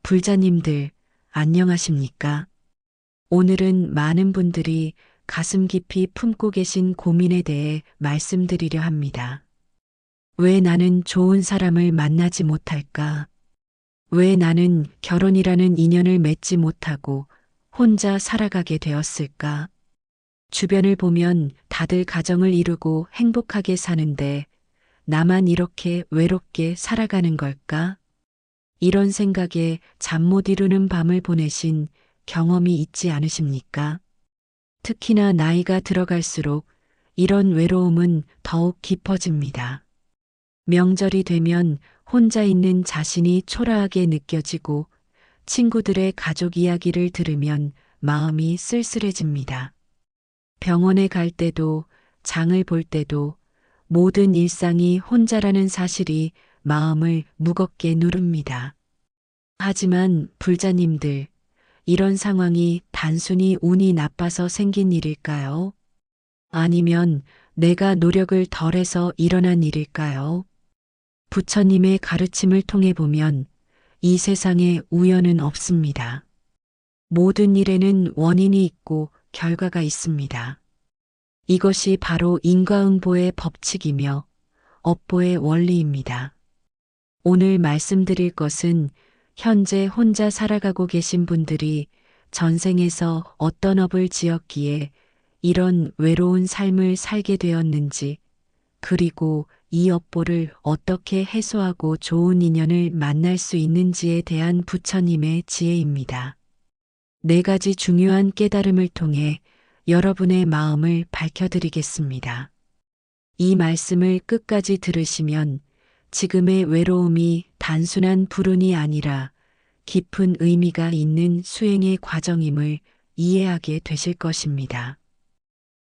불자님들, 안녕하십니까? 오늘은 많은 분들이 가슴 깊이 품고 계신 고민에 대해 말씀드리려 합니다. 왜 나는 좋은 사람을 만나지 못할까? 왜 나는 결혼이라는 인연을 맺지 못하고 혼자 살아가게 되었을까? 주변을 보면 다들 가정을 이루고 행복하게 사는데 나만 이렇게 외롭게 살아가는 걸까? 이런 생각에 잠 못 이루는 밤을 보내신 경험이 있지 않으십니까? 특히나 나이가 들어갈수록 이런 외로움은 더욱 깊어집니다. 명절이 되면 혼자 있는 자신이 초라하게 느껴지고 친구들의 가족 이야기를 들으면 마음이 쓸쓸해집니다. 병원에 갈 때도 장을 볼 때도 모든 일상이 혼자라는 사실이 마음을 무겁게 누릅니다. 하지만 불자님들, 이런 상황이 단순히 운이 나빠서 생긴 일일까요? 아니면 내가 노력을 덜해서 일어난 일일까요? 부처님의 가르침을 통해 보면 이 세상에 우연은 없습니다. 모든 일에는 원인이 있고 결과가 있습니다. 이것이 바로 인과응보의 법칙이며 업보의 원리입니다. 오늘 말씀드릴 것은 현재 혼자 살아가고 계신 분들이 전생에서 어떤 업을 지었기에 이런 외로운 삶을 살게 되었는지, 그리고 이 업보를 어떻게 해소하고 좋은 인연을 만날 수 있는지에 대한 부처님의 지혜입니다. 네 가지 중요한 깨달음을 통해 여러분의 마음을 밝혀드리겠습니다. 이 말씀을 끝까지 들으시면 지금의 외로움이 단순한 불운이 아니라 깊은 의미가 있는 수행의 과정임을 이해하게 되실 것입니다.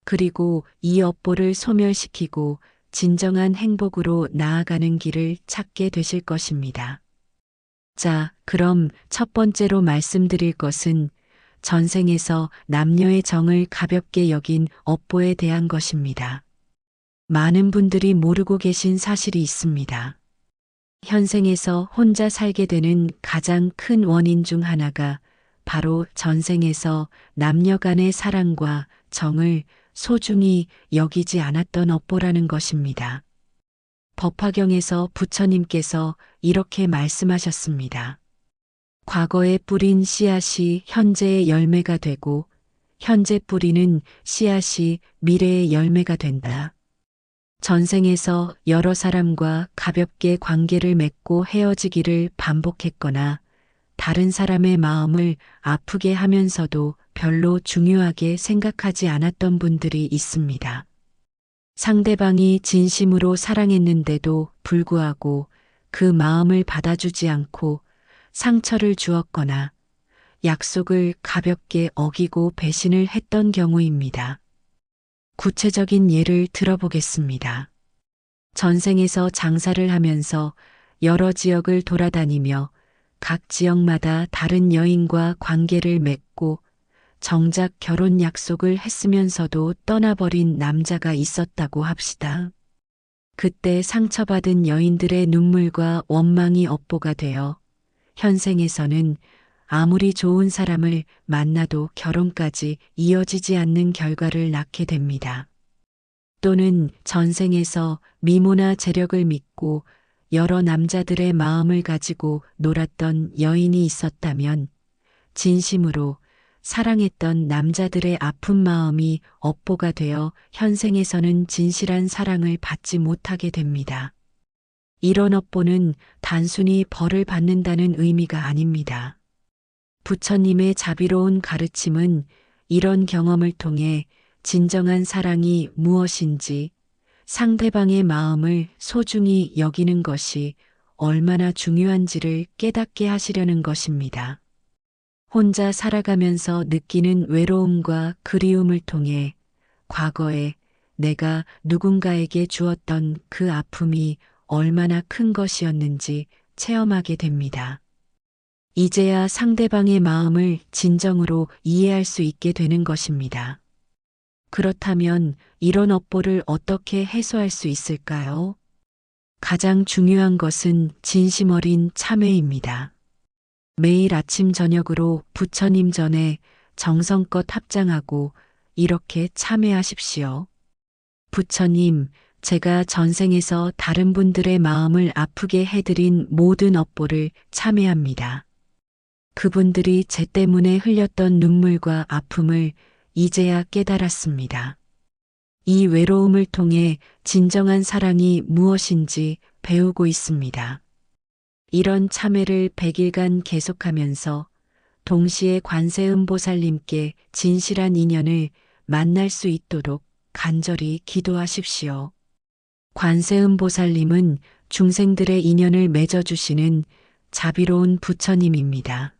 그리고 이 업보를 소멸시키고 진정한 행복으로 나아가는 길을 찾게 되실 것입니다. 자, 그럼 첫 번째로 말씀드릴 것은 전생에서 남녀의 정을 가볍게 여긴 업보에 대한 것입니다. 많은 분들이 모르고 계신 사실이 있습니다. 현생에서 혼자 살게 되는 가장 큰 원인 중 하나가 바로 전생에서 남녀 간의 사랑과 정을 소중히 여기지 않았던 업보라는 것입니다. 법화경에서 부처님께서 이렇게 말씀하셨습니다. 과거에 뿌린 씨앗이 현재의 열매가 되고 현재 뿌리는 씨앗이 미래의 열매가 된다. 전생에서 여러 사람과 가볍게 관계를 맺고 헤어지기를 반복했거나 다른 사람의 마음을 아프게 하면서도 별로 중요하게 생각하지 않았던 분들이 있습니다. 상대방이 진심으로 사랑했는데도 불구하고 그 마음을 받아주지 않고 상처를 주었거나 약속을 가볍게 어기고 배신을 했던 경우입니다. 구체적인 예를 들어보겠습니다. 전생에서 장사를 하면서 여러 지역을 돌아다니며 각 지역마다 다른 여인과 관계를 맺고 정작 결혼 약속을 했으면서도 떠나버린 남자가 있었다고 합시다. 그때 상처받은 여인들의 눈물과 원망이 업보가 되어 현생에서는 아무리 좋은 사람을 만나도 결혼까지 이어지지 않는 결과를 낳게 됩니다. 또는 전생에서 미모나 재력을 믿고 여러 남자들의 마음을 가지고 놀았던 여인이 있었다면 진심으로 사랑했던 남자들의 아픈 마음이 업보가 되어 현생에서는 진실한 사랑을 받지 못하게 됩니다. 이런 업보는 단순히 벌을 받는다는 의미가 아닙니다. 부처님의 자비로운 가르침은 이런 경험을 통해 진정한 사랑이 무엇인지, 상대방의 마음을 소중히 여기는 것이 얼마나 중요한지를 깨닫게 하시려는 것입니다. 혼자 살아가면서 느끼는 외로움과 그리움을 통해 과거에 내가 누군가에게 주었던 그 아픔이 얼마나 큰 것이었는지 체험하게 됩니다. 이제야 상대방의 마음을 진정으로 이해할 수 있게 되는 것입니다. 그렇다면 이런 업보를 어떻게 해소할 수 있을까요? 가장 중요한 것은 진심 어린 참회입니다. 매일 아침 저녁으로 부처님 전에 정성껏 합장하고 이렇게 참회하십시오. 부처님, 제가 전생에서 다른 분들의 마음을 아프게 해드린 모든 업보를 참회합니다. 그분들이 제 때문에 흘렸던 눈물과 아픔을 이제야 깨달았습니다. 이 외로움을 통해 진정한 사랑이 무엇인지 배우고 있습니다. 이런 참회를 100일간 계속하면서 동시에 관세음보살님께 진실한 인연을 만날 수 있도록 간절히 기도하십시오. 관세음보살님은 중생들의 인연을 맺어주시는 자비로운 부처님입니다.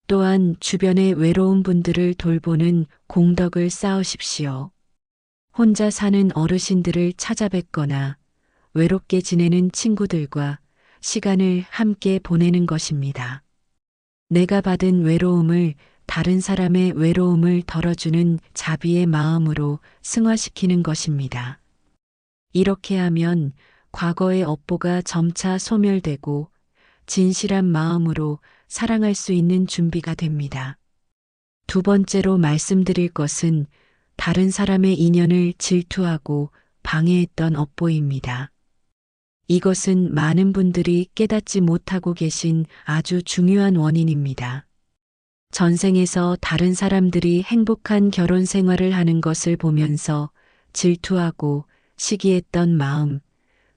또한 주변의 외로운 분들을 돌보는 공덕을 쌓으십시오. 혼자 사는 어르신들을 찾아뵙거나 외롭게 지내는 친구들과 시간을 함께 보내는 것입니다. 내가 받은 외로움을 다른 사람의 외로움을 덜어주는 자비의 마음으로 승화시키는 것입니다. 이렇게 하면 과거의 업보가 점차 소멸되고 진실한 마음으로 사랑할 수 있는 준비가 됩니다. 두 번째로 말씀드릴 것은 다른 사람의 인연을 질투하고 방해했던 업보입니다. 이것은 많은 분들이 깨닫지 못하고 계신 아주 중요한 원인입니다. 전생에서 다른 사람들이 행복한 결혼 생활을 하는 것을 보면서 질투하고 시기했던 마음,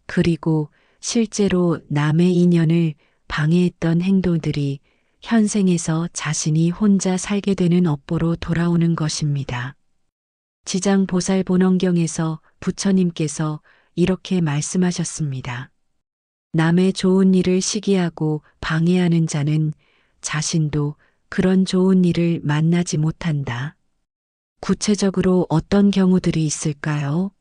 그리고 실제로 남의 인연을 방해했던 행동들이 현생에서 자신이 혼자 살게 되는 업보로 돌아오는 것입니다. 지장보살본원경에서 부처님께서 이렇게 말씀하셨습니다. 남의 좋은 일을 시기하고 방해하는 자는 자신도 그런 좋은 일을 만나지 못한다. 구체적으로 어떤 경우들이 있을까요?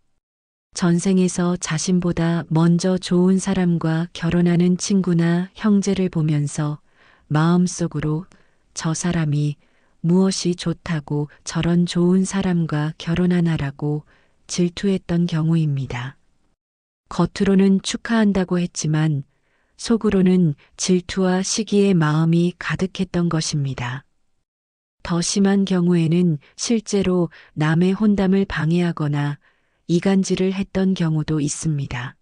전생에서 자신보다 먼저 좋은 사람과 결혼하는 친구나 형제를 보면서 마음속으로 저 사람이 무엇이 좋다고 저런 좋은 사람과 결혼하나라고 질투했던 경우입니다. 겉으로는 축하한다고 했지만 속으로는 질투와 시기의 마음이 가득했던 것입니다. 더 심한 경우에는 실제로 남의 혼담을 방해하거나 이간질을 했던 경우도 있습니다.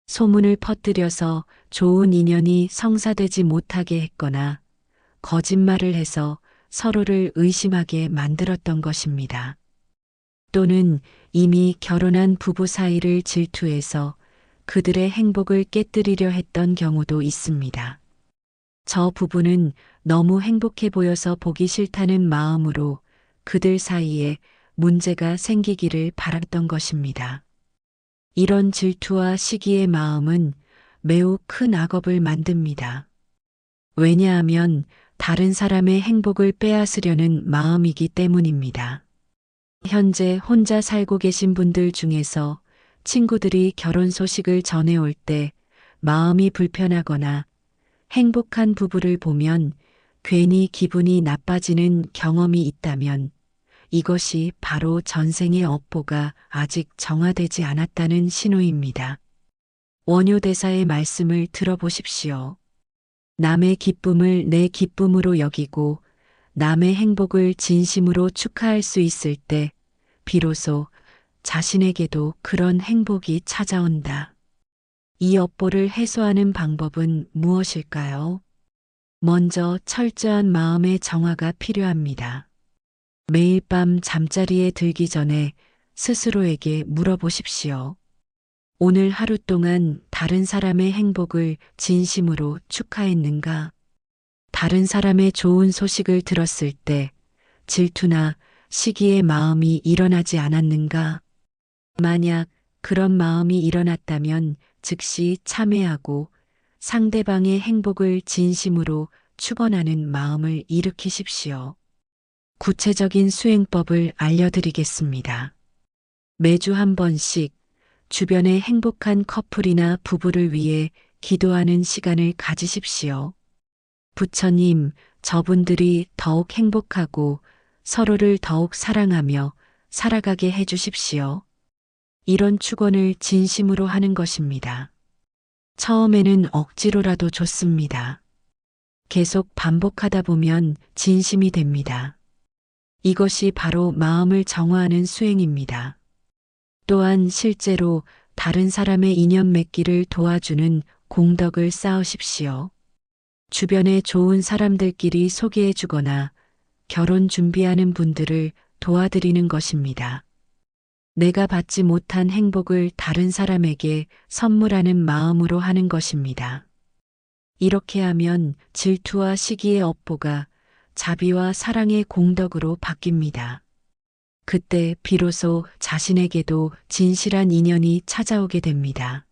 소문을 퍼뜨려서 좋은 인연이 성사되지 못하게 했거나 거짓말을 해서 서로를 의심하게 만들었던 것입니다. 또는 이미 결혼한 부부 사이를 질투해서 그들의 행복을 깨뜨리려 했던 경우도 있습니다. 저 부부는 너무 행복해 보여서 보기 싫다는 마음으로 그들 사이에 문제가 생기기를 바랐던 것입니다. 이런 질투와 시기의 마음은 매우 큰 악업을 만듭니다. 왜냐하면 다른 사람의 행복을 빼앗으려는 마음이기 때문입니다. 현재 혼자 살고 계신 분들 중에서 친구들이 결혼 소식을 전해올 때 마음이 불편하거나 행복한 부부를 보면 괜히 기분이 나빠지는 경험이 있다면 이것이 바로 전생의 업보가 아직 정화되지 않았다는 신호입니다. 원효대사의 말씀을 들어보십시오. 남의 기쁨을 내 기쁨으로 여기고 남의 행복을 진심으로 축하할 수 있을 때 비로소 자신에게도 그런 행복이 찾아온다. 이 업보를 해소하는 방법은 무엇일까요? 먼저 철저한 마음의 정화가 필요합니다. 매일 밤 잠자리에 들기 전에 스스로에게 물어보십시오. 오늘 하루 동안 다른 사람의 행복을 진심으로 축하했는가? 다른 사람의 좋은 소식을 들었을 때 질투나 시기의 마음이 일어나지 않았는가? 만약 그런 마음이 일어났다면 즉시 참회하고 상대방의 행복을 진심으로 축원하는 마음을 일으키십시오. 구체적인 수행법을 알려드리겠습니다. 매주 한 번씩 주변의 행복한 커플이나 부부를 위해 기도하는 시간을 가지십시오. 부처님, 저분들이 더욱 행복하고 서로를 더욱 사랑하며 살아가게 해주십시오. 이런 축원을 진심으로 하는 것입니다. 처음에는 억지로라도 좋습니다. 계속 반복하다 보면 진심이 됩니다. 이것이 바로 마음을 정화하는 수행입니다. 또한 실제로 다른 사람의 인연 맺기를 도와주는 공덕을 쌓으십시오. 주변에 좋은 사람들끼리 소개해 주거나 결혼 준비하는 분들을 도와드리는 것입니다. 내가 받지 못한 행복을 다른 사람에게 선물하는 마음으로 하는 것입니다. 이렇게 하면 질투와 시기의 업보가 자비와 사랑의 공덕으로 바뀝니다. 그때 비로소 자신에게도 진실한 인연이 찾아오게 됩니다.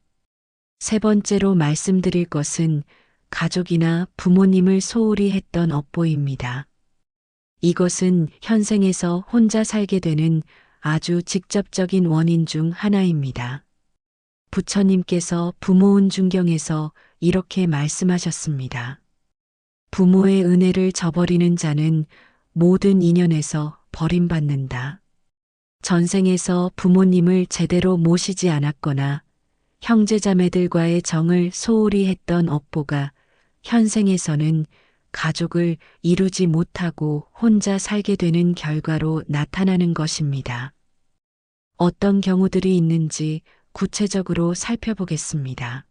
세 번째로 말씀드릴 것은 가족이나 부모님을 소홀히 했던 업보입니다. 이것은 현생에서 혼자 살게 되는 아주 직접적인 원인 중 하나입니다. 부처님께서 부모운 중경에서 이렇게 말씀하셨습니다. 부모의 은혜를 저버리는 자는 모든 인연에서 버림받는다. 전생에서 부모님을 제대로 모시지 않았거나 형제자매들과의 정을 소홀히 했던 업보가 현생에서는 가족을 이루지 못하고 혼자 살게 되는 결과로 나타나는 것입니다. 어떤 경우들이 있는지 구체적으로 살펴보겠습니다.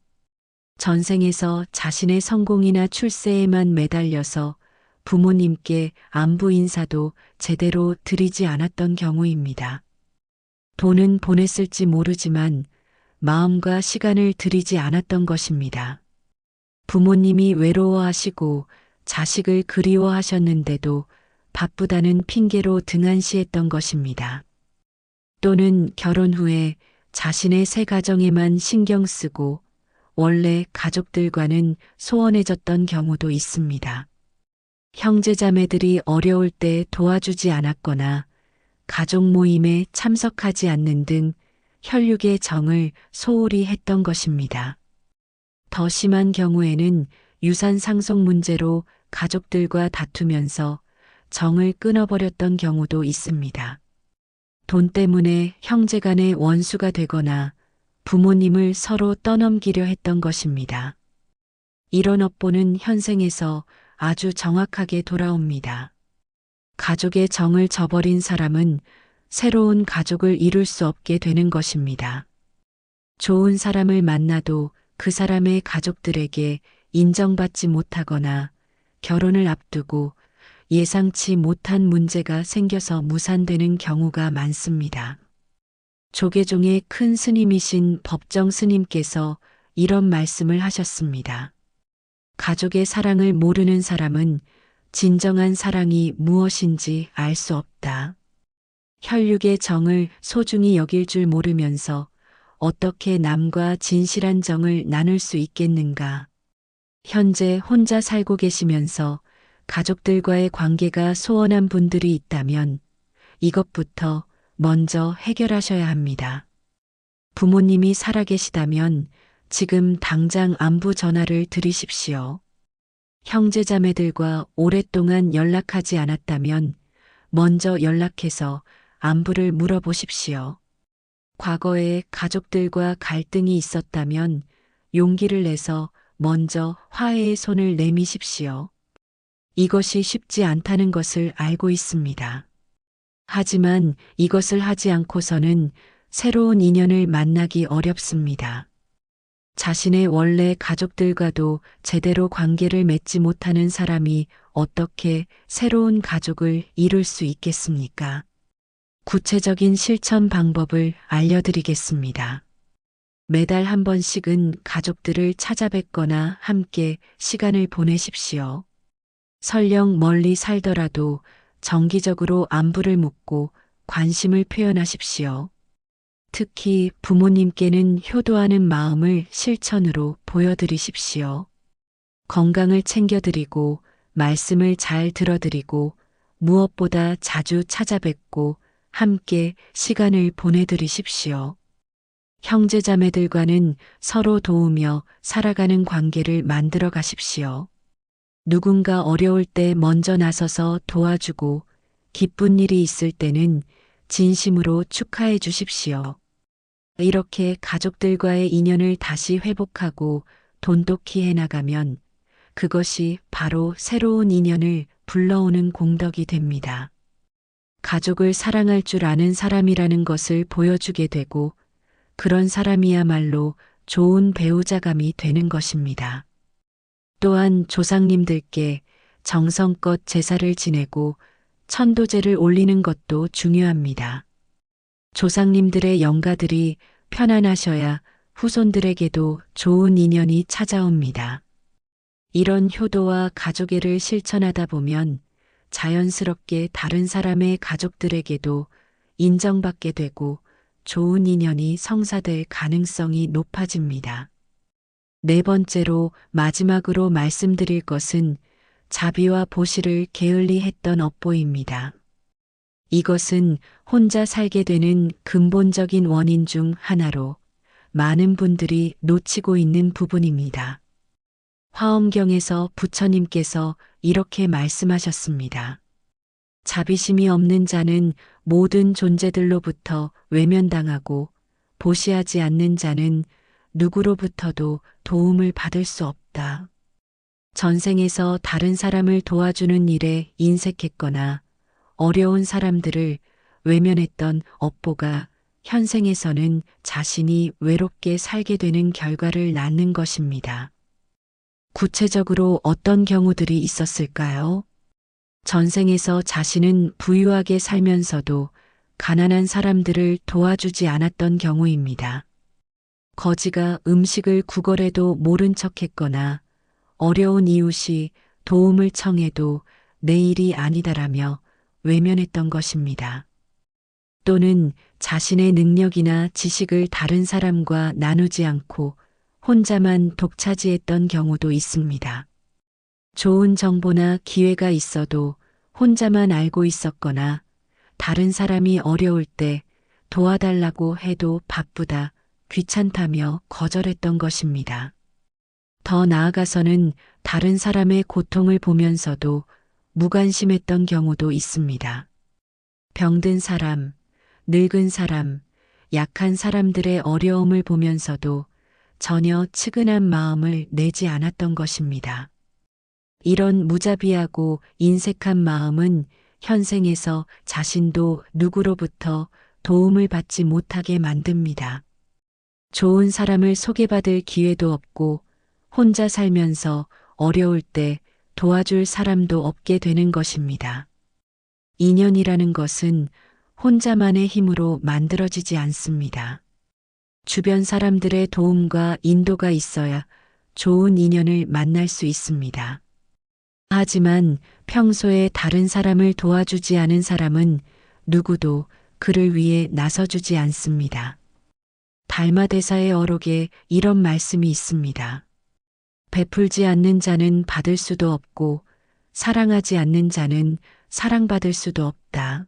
전생에서 자신의 성공이나 출세에만 매달려서 부모님께 안부 인사도 제대로 드리지 않았던 경우입니다. 돈은 보냈을지 모르지만 마음과 시간을 들이지 않았던 것입니다. 부모님이 외로워하시고 자식을 그리워하셨는데도 바쁘다는 핑계로 등한시했던 것입니다. 또는 결혼 후에 자신의 새 가정에만 신경 쓰고 원래 가족들과는 소원해졌던 경우도 있습니다. 형제자매들이 어려울 때 도와주지 않았거나 가족 모임에 참석하지 않는 등 혈육의 정을 소홀히 했던 것입니다. 더 심한 경우에는 유산 상속 문제로 가족들과 다투면서 정을 끊어버렸던 경우도 있습니다. 돈 때문에 형제 간의 원수가 되거나 부모님을 서로 떠넘기려 했던 것입니다. 이런 업보는 현생에서 아주 정확하게 돌아옵니다. 가족의 정을 저버린 사람은 새로운 가족을 이룰 수 없게 되는 것입니다. 좋은 사람을 만나도 그 사람의 가족들에게 인정받지 못하거나 결혼을 앞두고 예상치 못한 문제가 생겨서 무산되는 경우가 많습니다. 조계종의 큰 스님이신 법정 스님께서 이런 말씀을 하셨습니다. 가족의 사랑을 모르는 사람은 진정한 사랑이 무엇인지 알 수 없다. 혈육의 정을 소중히 여길 줄 모르면서 어떻게 남과 진실한 정을 나눌 수 있겠는가. 현재 혼자 살고 계시면서 가족들과의 관계가 소원한 분들이 있다면 이것부터 먼저 해결하셔야 합니다. 부모님이 살아계시다면 지금 당장 안부 전화를 드리십시오. 형제자매들과 오랫동안 연락하지 않았다면 먼저 연락해서 안부를 물어보십시오. 과거에 가족들과 갈등이 있었다면 용기를 내서 먼저 화해의 손을 내미십시오. 이것이 쉽지 않다는 것을 알고 있습니다. 하지만 이것을 하지 않고서는 새로운 인연을 만나기 어렵습니다. 자신의 원래 가족들과도 제대로 관계를 맺지 못하는 사람이 어떻게 새로운 가족을 이룰 수 있겠습니까? 구체적인 실천 방법을 알려드리겠습니다. 매달 한 번씩은 가족들을 찾아뵙거나 함께 시간을 보내십시오. 설령 멀리 살더라도 정기적으로 안부를 묻고 관심을 표현하십시오. 특히 부모님께는 효도하는 마음을 실천으로 보여드리십시오. 건강을 챙겨드리고 말씀을 잘 들어드리고 무엇보다 자주 찾아뵙고 함께 시간을 보내드리십시오. 형제자매들과는 서로 도우며 살아가는 관계를 만들어 가십시오. 누군가 어려울 때 먼저 나서서 도와주고 기쁜 일이 있을 때는 진심으로 축하해 주십시오. 이렇게 가족들과의 인연을 다시 회복하고 돈독히 해나가면 그것이 바로 새로운 인연을 불러오는 공덕이 됩니다. 가족을 사랑할 줄 아는 사람이라는 것을 보여주게 되고 그런 사람이야말로 좋은 배우자감이 되는 것입니다. 또한 조상님들께 정성껏 제사를 지내고 천도제를 올리는 것도 중요합니다. 조상님들의 영가들이 편안하셔야 후손들에게도 좋은 인연이 찾아옵니다. 이런 효도와 가족애를 실천하다 보면 자연스럽게 다른 사람의 가족들에게도 인정받게 되고 좋은 인연이 성사될 가능성이 높아집니다. 네 번째로 마지막으로 말씀드릴 것은 자비와 보시를 게을리 했던 업보입니다. 이것은 혼자 살게 되는 근본적인 원인 중 하나로 많은 분들이 놓치고 있는 부분입니다. 화엄경에서 부처님께서 이렇게 말씀하셨습니다. 자비심이 없는 자는 모든 존재들로부터 외면당하고 보시하지 않는 자는 누구로부터도 도움을 받을 수 없다. 전생에서 다른 사람을 도와주는 일에 인색했거나 어려운 사람들을 외면했던 업보가 현생에서는 자신이 외롭게 살게 되는 결과를 낳는 것입니다. 구체적으로 어떤 경우들이 있었을까요? 전생에서 자신은 부유하게 살면서도 가난한 사람들을 도와주지 않았던 경우입니다. 거지가 음식을 구걸해도 모른 척했거나 어려운 이웃이 도움을 청해도 내 일이 아니다라며 외면했던 것입니다. 또는 자신의 능력이나 지식을 다른 사람과 나누지 않고 혼자만 독차지했던 경우도 있습니다. 좋은 정보나 기회가 있어도 혼자만 알고 있었거나 다른 사람이 어려울 때 도와달라고 해도 바쁘다, 귀찮다며 거절했던 것입니다. 더 나아가서는 다른 사람의 고통을 보면서도 무관심했던 경우도 있습니다. 병든 사람, 늙은 사람, 약한 사람들의 어려움을 보면서도 전혀 측은한 마음을 내지 않았던 것입니다. 이런 무자비하고 인색한 마음은 현생에서 자신도 누구로부터 도움을 받지 못하게 만듭니다. 좋은 사람을 소개받을 기회도 없고 혼자 살면서 어려울 때 도와줄 사람도 없게 되는 것입니다. 인연이라는 것은 혼자만의 힘으로 만들어지지 않습니다. 주변 사람들의 도움과 인도가 있어야 좋은 인연을 만날 수 있습니다. 하지만 평소에 다른 사람을 도와주지 않은 사람은 누구도 그를 위해 나서주지 않습니다. 달마대사의 어록에 이런 말씀이 있습니다. 베풀지 않는 자는 받을 수도 없고 사랑하지 않는 자는 사랑받을 수도 없다.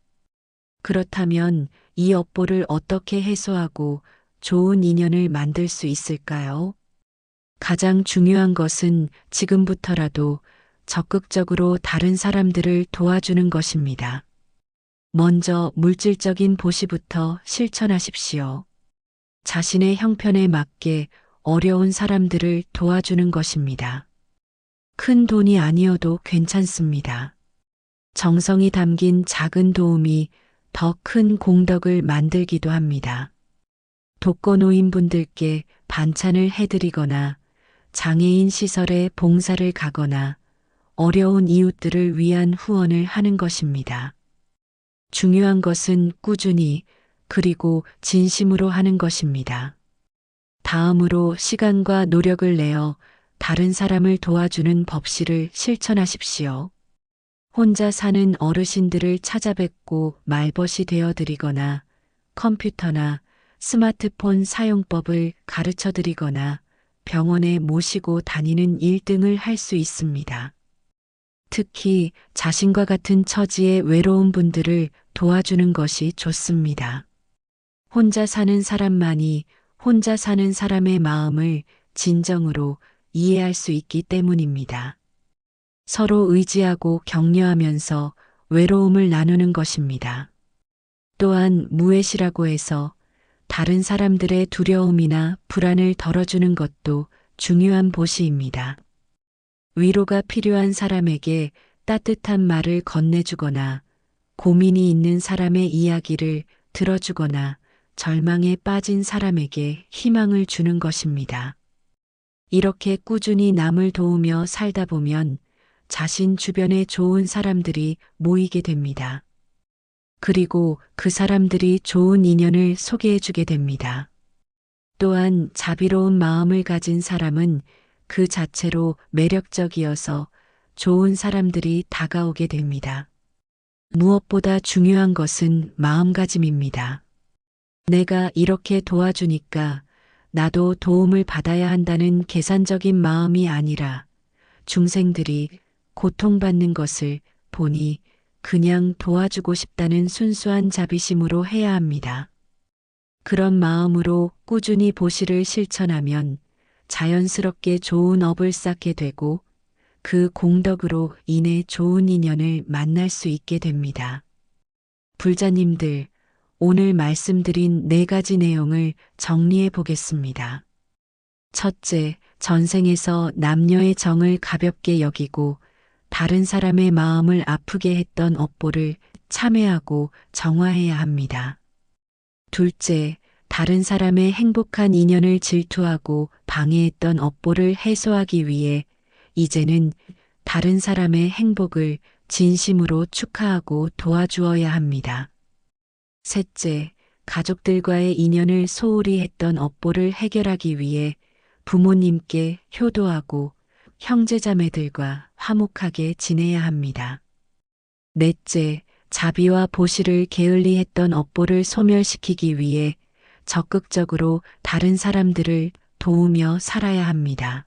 그렇다면 이 업보를 어떻게 해소하고 좋은 인연을 만들 수 있을까요? 가장 중요한 것은 지금부터라도 적극적으로 다른 사람들을 도와주는 것입니다. 먼저 물질적인 보시부터 실천하십시오. 자신의 형편에 맞게 어려운 사람들을 도와주는 것입니다. 큰 돈이 아니어도 괜찮습니다. 정성이 담긴 작은 도움이 더 큰 공덕을 만들기도 합니다. 독거노인분들께 반찬을 해드리거나 장애인 시설에 봉사를 가거나 어려운 이웃들을 위한 후원을 하는 것입니다. 중요한 것은 꾸준히 그리고 진심으로 하는 것입니다. 다음으로 시간과 노력을 내어 다른 사람을 도와주는 법시를 실천하십시오. 혼자 사는 어르신들을 찾아뵙고 말벗이 되어드리거나 컴퓨터나 스마트폰 사용법을 가르쳐드리거나 병원에 모시고 다니는 일 등을 할 수 있습니다. 특히 자신과 같은 처지의 외로운 분들을 도와주는 것이 좋습니다. 혼자 사는 사람만이 혼자 사는 사람의 마음을 진정으로 이해할 수 있기 때문입니다. 서로 의지하고 격려하면서 외로움을 나누는 것입니다. 또한 무엇이라고 해서 다른 사람들의 두려움이나 불안을 덜어주는 것도 중요한 보시입니다. 위로가 필요한 사람에게 따뜻한 말을 건네주거나 고민이 있는 사람의 이야기를 들어주거나 절망에 빠진 사람에게 희망을 주는 것입니다. 이렇게 꾸준히 남을 도우며 살다 보면 자신 주변에 좋은 사람들이 모이게 됩니다. 그리고 그 사람들이 좋은 인연을 소개해 주게 됩니다. 또한 자비로운 마음을 가진 사람은 그 자체로 매력적이어서 좋은 사람들이 다가오게 됩니다. 무엇보다 중요한 것은 마음가짐입니다. 내가 이렇게 도와주니까 나도 도움을 받아야 한다는 계산적인 마음이 아니라 중생들이 고통받는 것을 보니 그냥 도와주고 싶다는 순수한 자비심으로 해야 합니다. 그런 마음으로 꾸준히 보시를 실천하면 자연스럽게 좋은 업을 쌓게 되고 그 공덕으로 인해 좋은 인연을 만날 수 있게 됩니다. 불자님들, 오늘 말씀드린 4가지 내용을 정리해 보겠습니다. 첫째, 전생에서 남녀의 정을 가볍게 여기고 다른 사람의 마음을 아프게 했던 업보를 참회하고 정화해야 합니다. 둘째, 다른 사람의 행복한 인연을 질투하고 방해했던 업보를 해소하기 위해 이제는 다른 사람의 행복을 진심으로 축하하고 도와주어야 합니다. 셋째, 가족들과의 인연을 소홀히 했던 업보를 해결하기 위해 부모님께 효도하고 형제자매들과 화목하게 지내야 합니다. 넷째, 자비와 보시를 게을리 했던 업보를 소멸시키기 위해 적극적으로 다른 사람들을 도우며 살아야 합니다.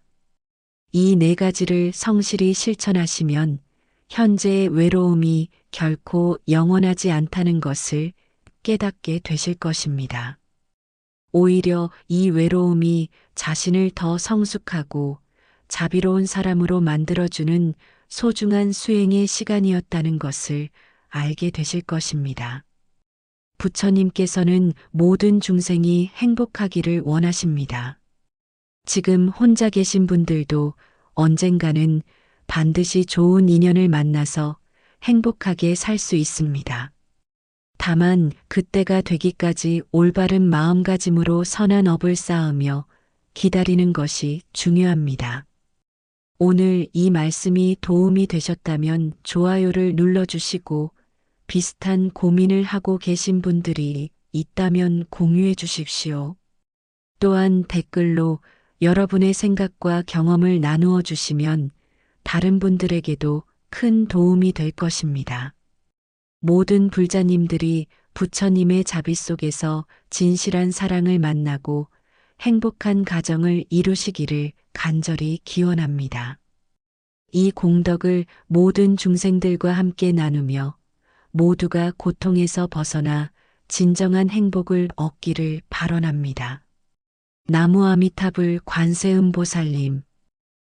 이 4가지를 성실히 실천하시면 현재의 외로움이 결코 영원하지 않다는 것을 깨닫게 되실 것입니다. 오히려 이 외로움이 자신을 더 성숙하고 자비로운 사람으로 만들어주는 소중한 수행의 시간이었다는 것을 알게 되실 것입니다. 부처님께서는 모든 중생이 행복하기를 원하십니다. 지금 혼자 계신 분들도 언젠가는 반드시 좋은 인연을 만나서 행복하게 살 수 있습니다. 다만 그때가 되기까지 올바른 마음가짐으로 선한 업을 쌓으며 기다리는 것이 중요합니다. 오늘 이 말씀이 도움이 되셨다면 좋아요를 눌러주시고 비슷한 고민을 하고 계신 분들이 있다면 공유해 주십시오. 또한 댓글로 여러분의 생각과 경험을 나누어 주시면 다른 분들에게도 큰 도움이 될 것입니다. 모든 불자님들이 부처님의 자비 속에서 진실한 사랑을 만나고 행복한 가정을 이루시기를 간절히 기원합니다. 이 공덕을 모든 중생들과 함께 나누며 모두가 고통에서 벗어나 진정한 행복을 얻기를 발언합니다. 나무 아미타불 관세음보살님